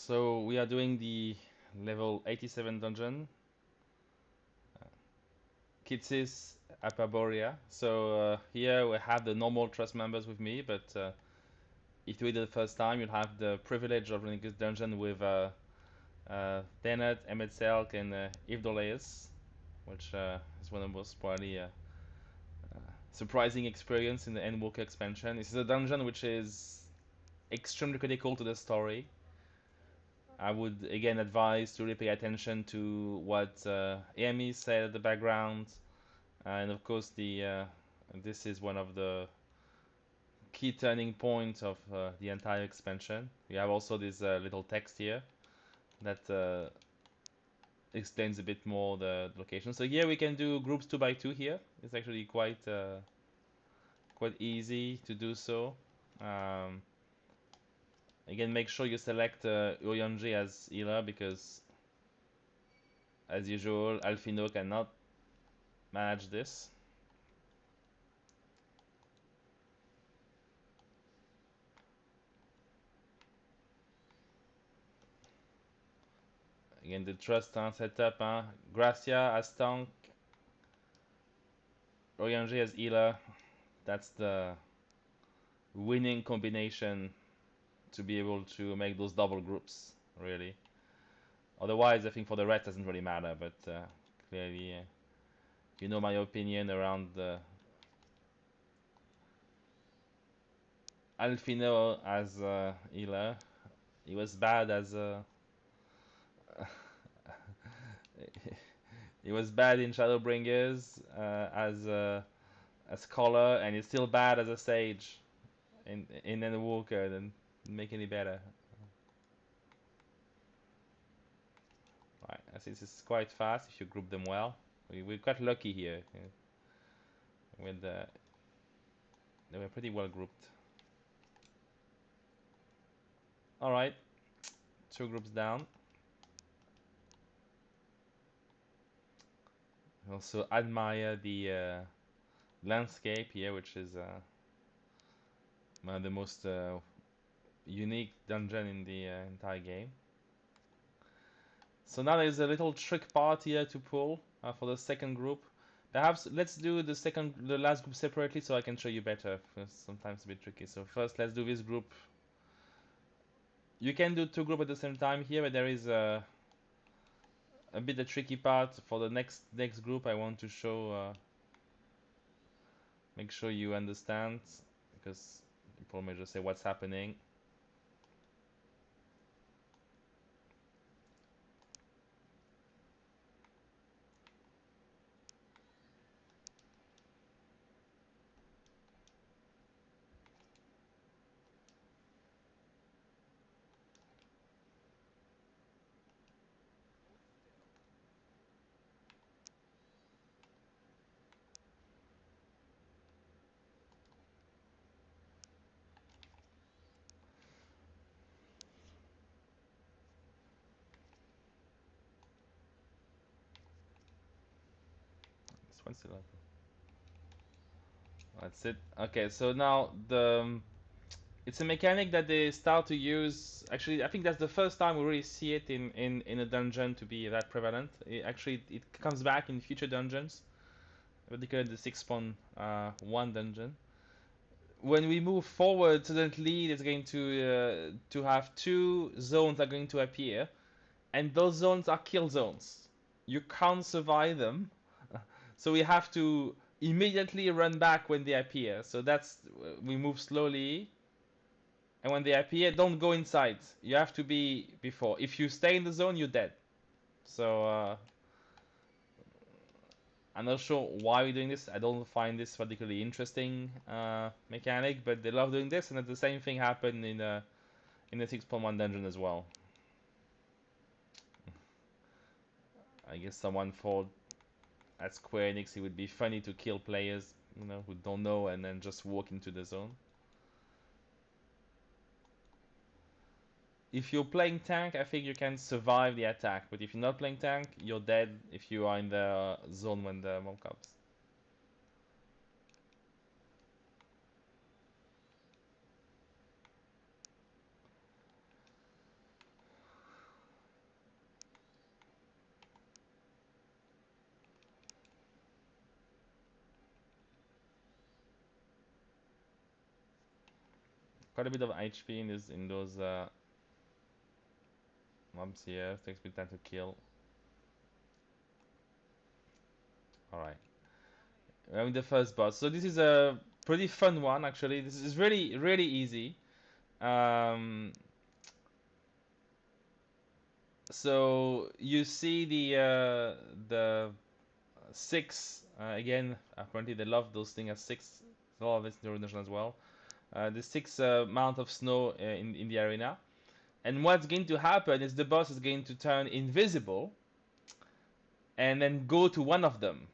So we are doing the level 87 dungeon, Ktisis Hyperboreia. So here we have the normal trust members with me, but if you do it the first time, you'll have the privilege of running this dungeon with Dennett, Emmett Selk, and Yves, which is one of the most probably surprising experience in the Endwalker expansion. This is a dungeon which is extremely critical to the story. I would again advise to really pay attention to what Amy said at the background, and of course this is one of the key turning points of the entire expansion. We have also this little text here that explains a bit more the location. So here we can do groups 2 by 2 here. It's actually quite easy to do so. Again, make sure you select Uryonji as healer because, as usual, Alfino cannot manage this. Again, the trust setup. Gracia as tank, Uryonji as healer. That's the winning combination to be able to make those double groups, really. Otherwise, I think for the rest doesn't really matter, but clearly, you know my opinion around Alfino as healer. He was bad as he was bad in Shadowbringers as a scholar, and he's still bad as a sage in Endwalker. Doesn't make any better. Right, I see this is quite fast if you group them well. We're quite lucky here. With they were pretty well grouped. All right, 2 groups down. Also admire the landscape here, which is one of the most unique dungeon in the entire game. So now there's a little trick part here to pull for the second group. Perhaps let's do the last group separately so I can show you better. Sometimes it's a bit tricky. So first let's do this group. You can do 2 groups at the same time here, but there is a bit the tricky part for the next group. I want to show, make sure you understand, because people may just say what's happening. This one's still open. That's it. Okay, so now it's a mechanic that they start to use. Actually, I think that's the first time we really see it in a dungeon to be that prevalent. It comes back in future dungeons, particularly the 6.1 dungeon. When we move forward, suddenly there's going to have 2 zones that are going to appear, and those zones are kill zones. You can't survive them, so we have to immediately run back when they appear. So that's we move slowly, and when they appear, don't go inside. You have to be before. If you stay in the zone, you're dead. So I'm not sure why we're doing this. I don't find this particularly interesting mechanic, but they love doing this, and the same thing happened in the 6.1 dungeon as well. I guess someone thought at Square Enix it would be funny to kill players, who don't know and then just walk into the zone. If you're playing tank, I think you can survive the attack, but if you're not playing tank, you're dead if you are in the zone when the mob comes. quite a bit of HP in those mobs here. Takes me time to kill. All right, we're having the first boss. So this is a pretty fun one actually. This is really easy. Um, so you see the six again. Apparently they love those things as six. A lot of this in the as well. The six amount of snow in the arena. And what's going to happen is the boss is going to turn invisible and then go to one of them.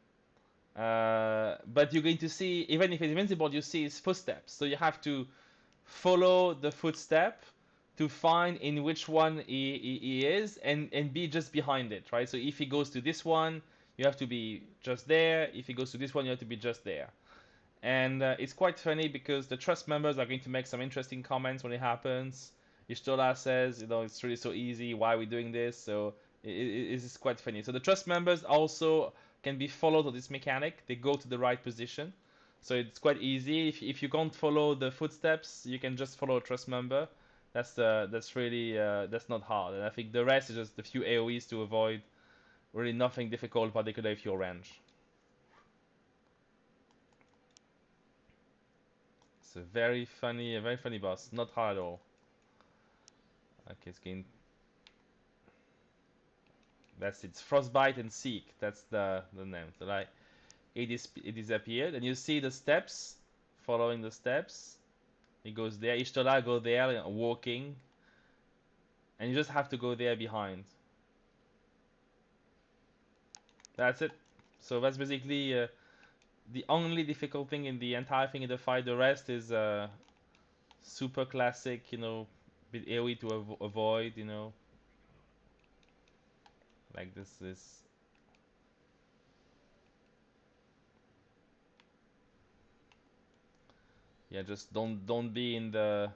But you're going to see, even if it's invincible, you see his footsteps. So you have to follow the footstep to find in which one he is and be just behind it, right? So if he goes to this one, you have to be just there. If he goes to this one, you have to be just there. And it's quite funny because the trust members are going to make some interesting comments when it happens. Ishtola says, it's really so easy. Why are we doing this? So it's quite funny. So the trust members also can be followed on this mechanic. They go to the right position. So it's quite easy. If you can't follow the footsteps, you can just follow a trust member. That's really that's not hard. And I think the rest is just a few AoEs to avoid. Really nothing difficult, particularly if you're range. It's a very funny boss. Not hard at all. Okay, it's getting. That's it. Frostbite and Seek. That's the name. So like, it disappeared, and you see the steps. Following the steps, he goes there. Ishtola go there, walking, and you just have to go there behind. That's it. So that's basically the only difficult thing in the entire thing in the fight. The rest is super classic, bit AoE to avoid, like this. Yeah, just don't be in the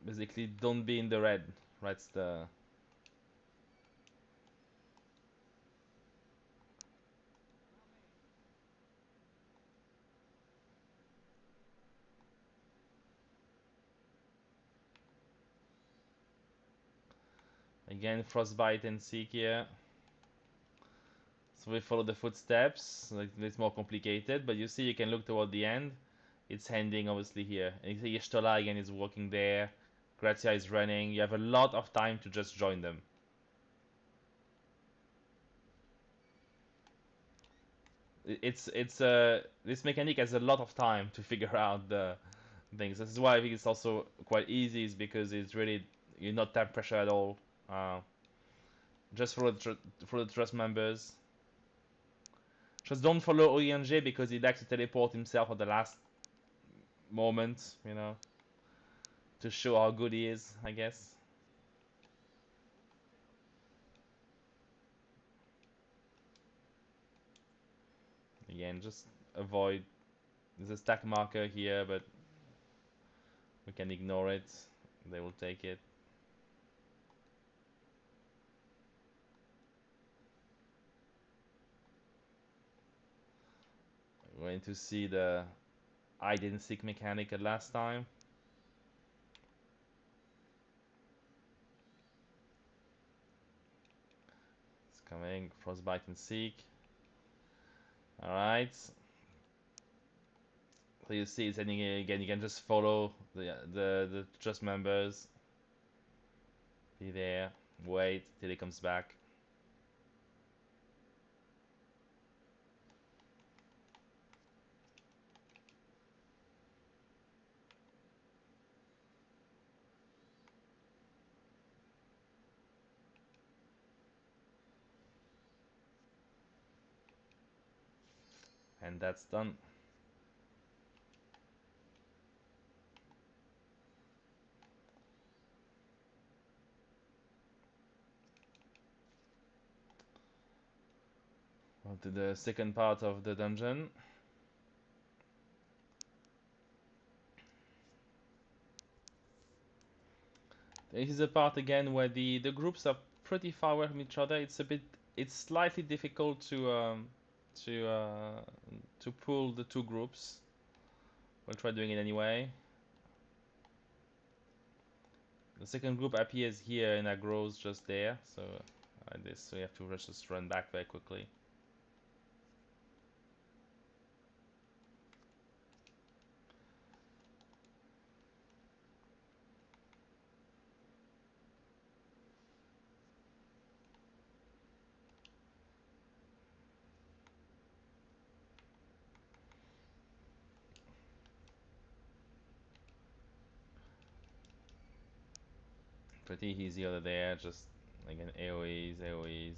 basically don't be in the red. Right, the again frostbite and seek here. So we follow the footsteps. Like it's more complicated, but you see you can look toward the end. It's ending obviously here. And you see Ishtola again is walking there. Grazia is running. You have a lot of time to just join them. It's this mechanic has a lot of time to figure out the things. This is why I think it's also quite easy, is because it's really you're not time pressure at all. Uh, just for the trust members. Just don't follow OENJ because he likes to teleport himself at the last moment, to show how good he is, I guess. Again, just avoid. There's a stack marker here, but we can ignore it. They will take it. We're going to see the hide and seek mechanic at last time. It's coming. Frostbite and seek. Alright. So you see it's ending again. You can just follow the trust members. Be there. Wait till he comes back. And that's done. On to the second part of the dungeon. This is a part again where the groups are pretty far away from each other. It's slightly difficult to to pull the two groups. We'll try doing it anyway. The second group appears here and that grows just there, so like this. So you have to just run back very quickly. Pretty easy over there, just again AoEs, AoEs.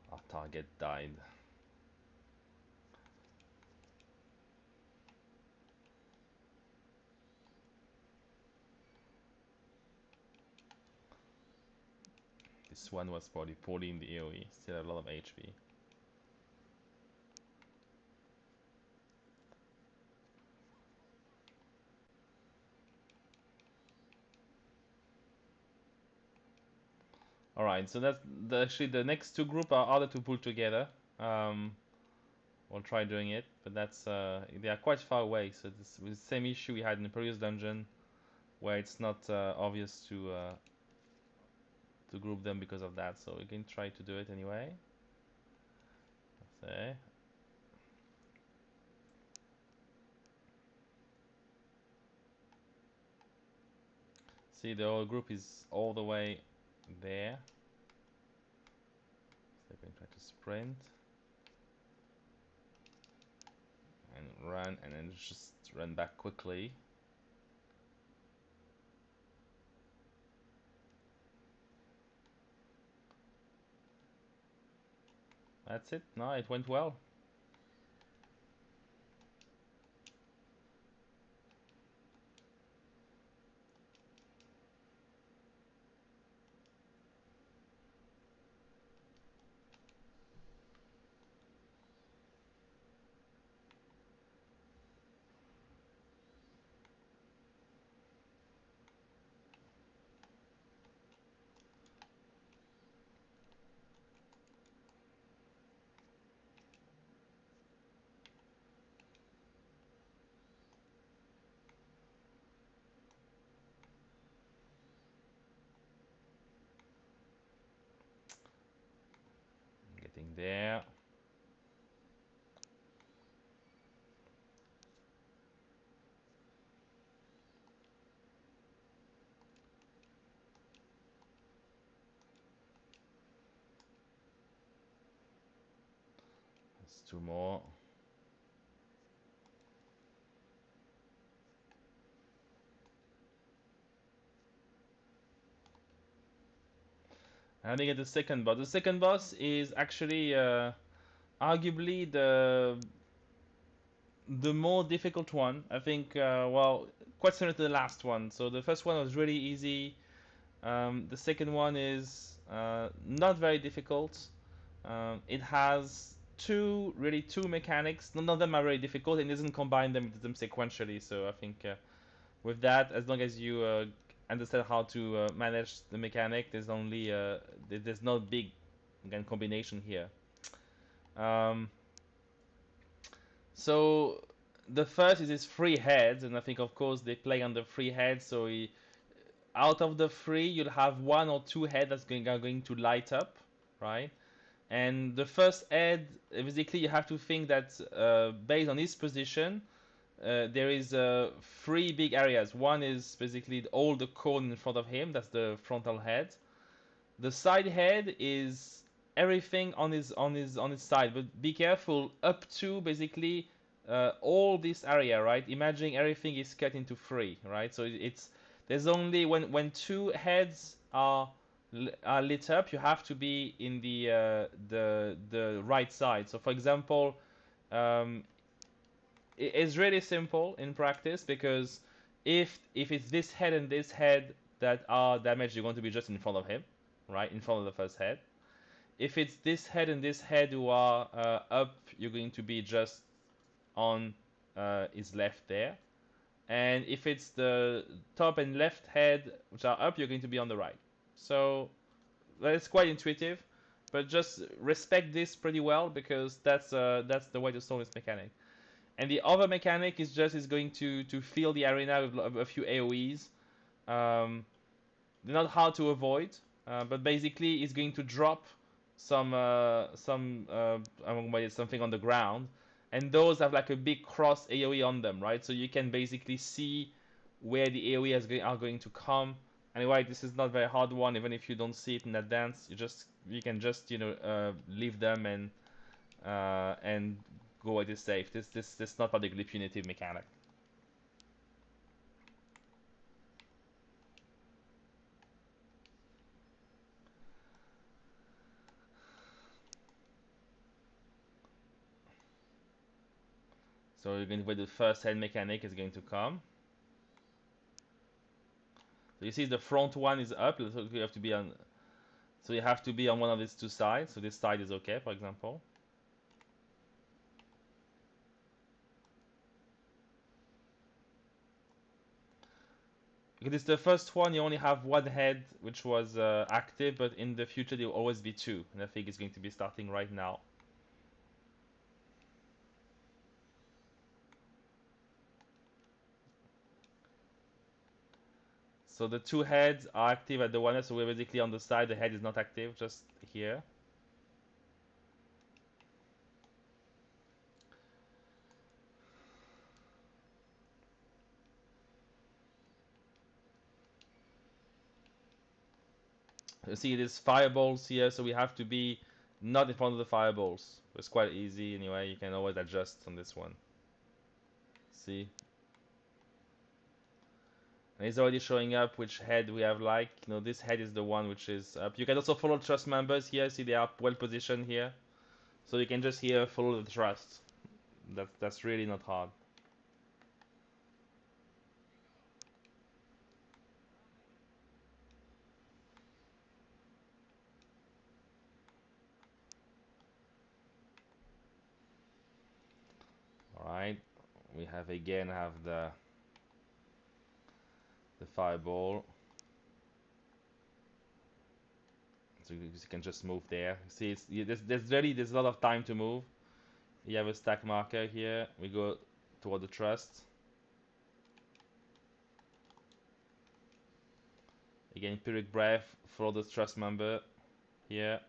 Our target died. This one was probably poorly in the AoE, still a lot of HP. Alright, so that's actually the next two group are harder to pull together. We'll try doing it, but that's they are quite far away, so this was the same issue we had in the previous dungeon, where it's not obvious to group them because of that. So we can try to do it anyway. Okay. See, the whole group is all the way there. So we can try to sprint and run, and then just run back quickly. That's it. No, it went well. Getting there. There's two more. And they get the second boss. The second boss is actually arguably the more difficult one. I think, well, quite similar to the last one. So the first one was really easy. The second one is not very difficult. It has really two mechanics. None of them are very difficult, and doesn't combine them sequentially. So I think with that, as long as you understand how to manage the mechanic, there's no big again combination here. Um, so the first is his three heads, and I think of course they play on the three heads. So out of the three, you'll have one or two heads are going to light up, right? And the first head, basically, you have to think that based on his position, there is three big areas. One is basically all the cone in front of him. That's the frontal head. The side head is everything on his side, but be careful up to basically all this area, right? Imagining everything is cut into three, right? So it's there's only when two heads are lit up, you have to be in the right side. So for example, um, it's really simple in practice because if it's this head and this head that are damaged, you're going to be just in front of him, right, in front of the first head. If it's this head and this head who are up, you're going to be just on is left there. And if it's the top and left head which are up, you're going to be on the right. So it's quite intuitive, but just respect this pretty well because that's the way to solve this mechanic. And the other mechanic is just is going to fill the arena with a few AOE's. They're not hard to avoid, but basically it's going to drop something on the ground, and those have like a big cross AOE on them, right? So you can basically see where the AOE are going to come. Anyway, this is not a very hard one, even if you don't see it in advance. You can just leave them and go at it safe. This not particularly punitive mechanic. So you're going to wait the first head mechanic is going to come. So you see the front one is up, so you have to be on. So you have to be on one of these two sides. So this side is okay, for example. Because it's the first one, you only have one head which was active, but in the future there will always be two, and I think it's going to be starting right now. So the two heads are active at the one end, so we're basically on the side. The head is not active, just here. You see these fireballs here, so we have to be not in front of the fireballs. It's quite easy anyway. You can always adjust on this one. See? And it's already showing up which head we have like. This head is the one which is up. You can also follow trust members here. See, they are well positioned here. So you can just here follow the trust. That's really not hard. Alright. We have again the fireball. So you can just move there. See, there's a lot of time to move. You have a stack marker here. We go toward the trust. Again, Pyrrhic Breath, follow the trust member here.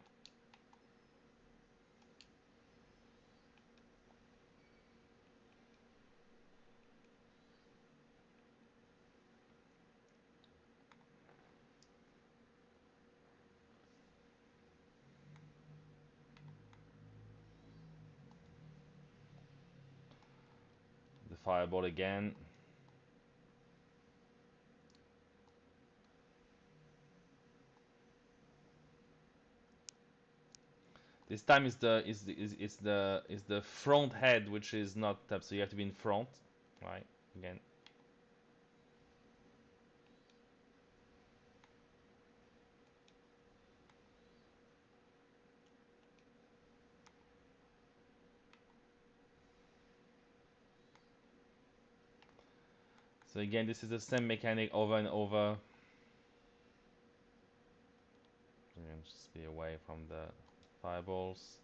The fireball again. This time is the front head which is not tapped, so you have to be in front, right? Again. So again, this is the same mechanic over and over. Just be away from the fireballs.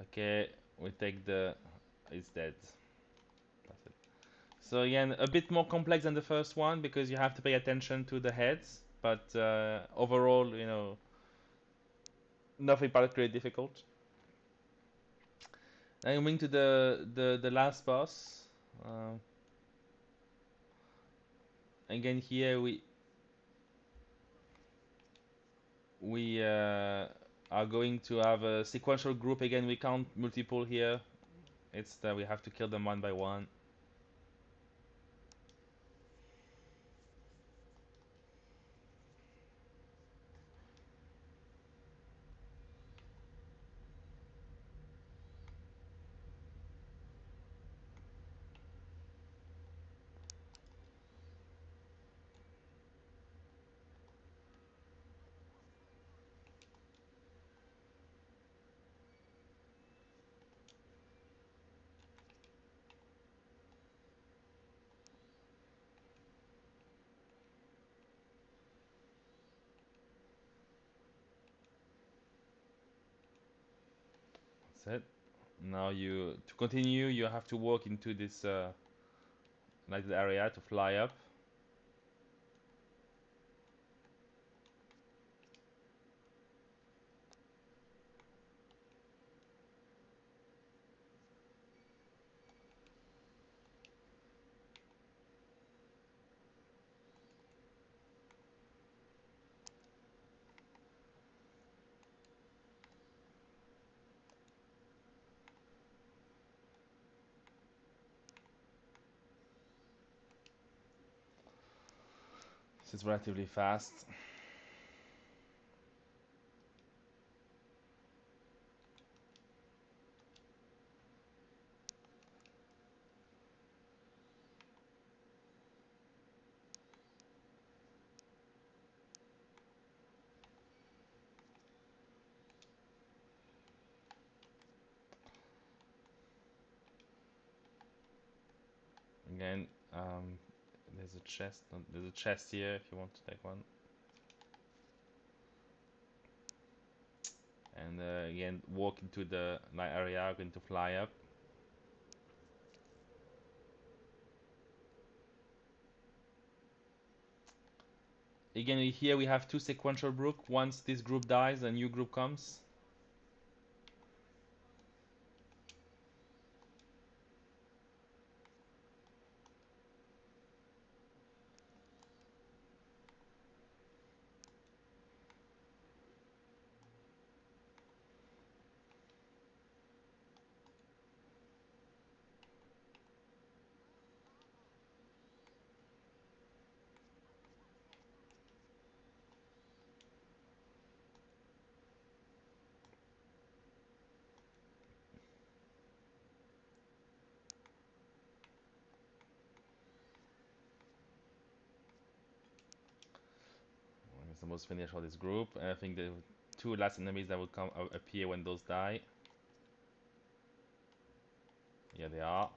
Okay, we take the. It's dead. That's it. So again, a bit more complex than the first one because you have to pay attention to the heads, but overall, nothing particularly difficult. Now moving to the last boss. Uh, Again, here we are going to have a sequential group. Again, we count multiple here. It's that we have to kill them one by one. it. Now to continue, you have to walk into this lighted area to fly up. This is relatively fast. Again, there's a chest. There's a chest here if you want to take one. And again, walk into the light area, going to fly up. Again, here we have two sequential groups. Once this group dies, a new group comes. It's almost finished for this group. And I think the two last enemies that will come appear when those die. Here they are.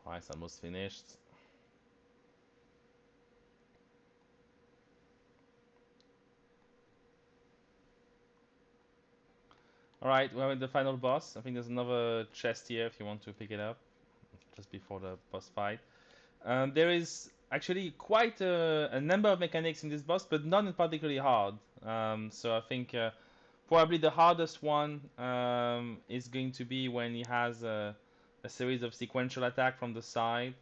Alright, it's almost finished. Alright, we're at the final boss. I think there's another chest here if you want to pick it up, just before the boss fight. There is actually quite a number of mechanics in this boss, but none particularly hard. So I think probably the hardest one is going to be when he has a series of sequential attack from the side.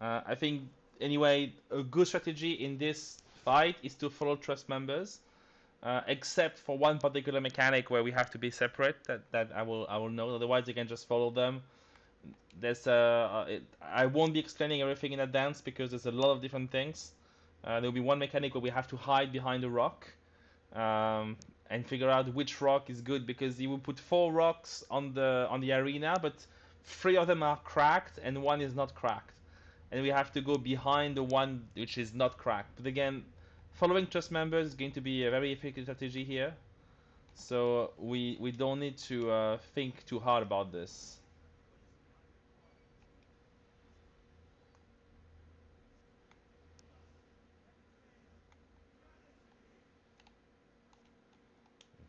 I think anyway a good strategy in this fight is to follow trust members, except for one particular mechanic where we have to be separate. That I will know. Otherwise, you can just follow them. I won't be explaining everything in advance because there's a lot of different things. There'll be one mechanic where we have to hide behind a rock, and figure out which rock is good, because you will put 4 rocks on the arena, but 3 of them are cracked and 1 is not cracked, and we have to go behind the one which is not cracked. But again, following trust members is going to be a very effective strategy here, so we don't need to think too hard about this.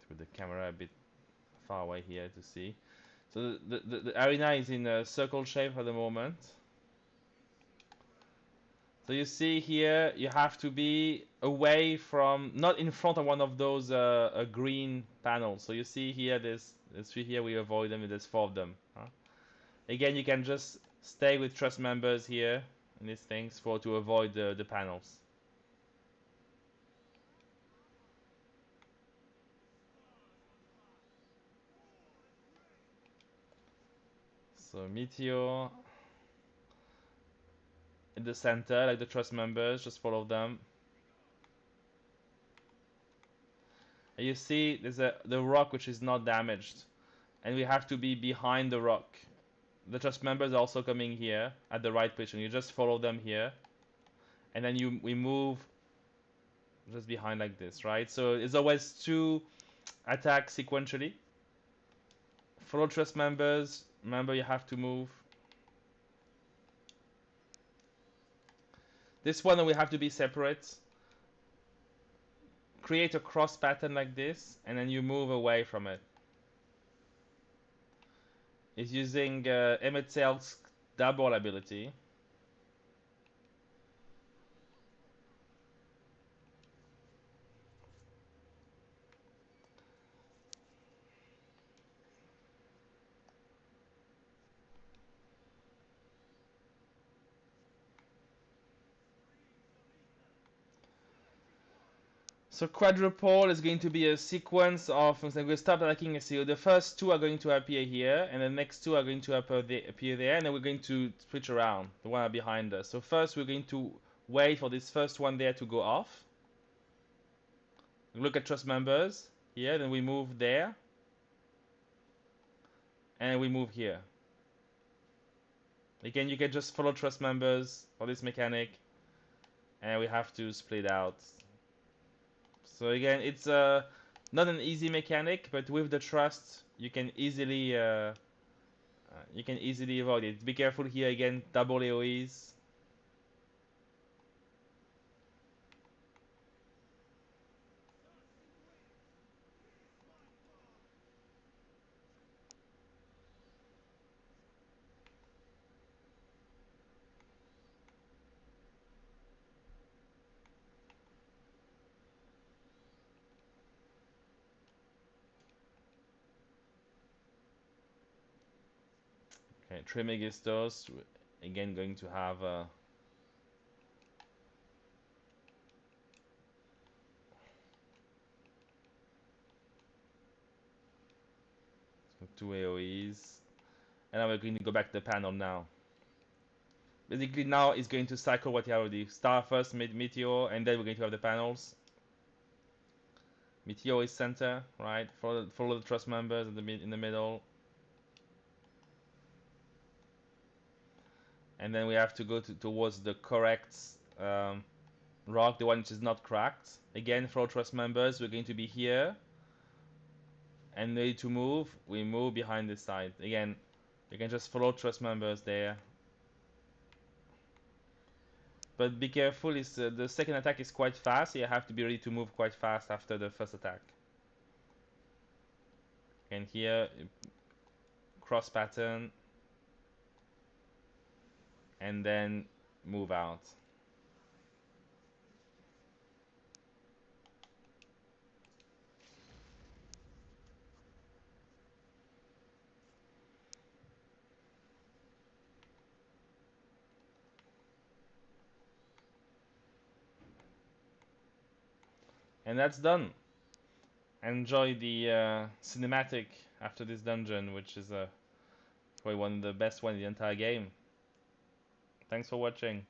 With the camera a bit far away here to see. So the arena is in a circle shape at the moment. So you see here, you have to be away from, not in front of one of those green panels. So you see here, there's 3 here, we avoid them, and there's 4 of them. Huh? Again, you can just stay with trust members here in these things to avoid the panels. So Meteor in the center, like the trust members, just follow them. And you see there's the rock which is not damaged, and we have to be behind the rock. The trust members are also coming here at the right position. You just follow them here, and then we move just behind like this, right? So it's always two attacks sequentially. Follow trust members. Remember, you have to move. This one we have to be separate. Create a cross pattern like this, and then you move away from it. It's using Emmett Cell's double ability. So quadruple is going to be a sequence of, so we start attacking. So the first two are going to appear here, and the next two are going to appear there, and then we're going to switch around, the one behind us. So first we're going to wait for this first one there to go off. Look at trust members here, then we move there, and we move here. Again, you can just follow trust members for this mechanic, and we have to split out. So again, it's not an easy mechanic, but with the trust, you can easily avoid it. Be careful here again, double AoEs. Okay, Trismegistos, again going to have 2 AoEs. And now we're going to go back to the panel now. Basically now it's going to cycle what you already star first, Meteor, and then we're going to have the panels. Meteor is center, right? Follow the trust members in the middle. And then we have to go towards the correct rock, the one which is not cracked. Again, follow trust members, we're going to be here. And ready to move, we move behind this side. Again, you can just follow trust members there. But be careful, the second attack is quite fast, so you have to be ready to move quite fast after the first attack. And here, cross pattern, and then move out. And that's done. Enjoy the cinematic after this dungeon, which is probably one of the best ones in the entire game. Thanks for watching.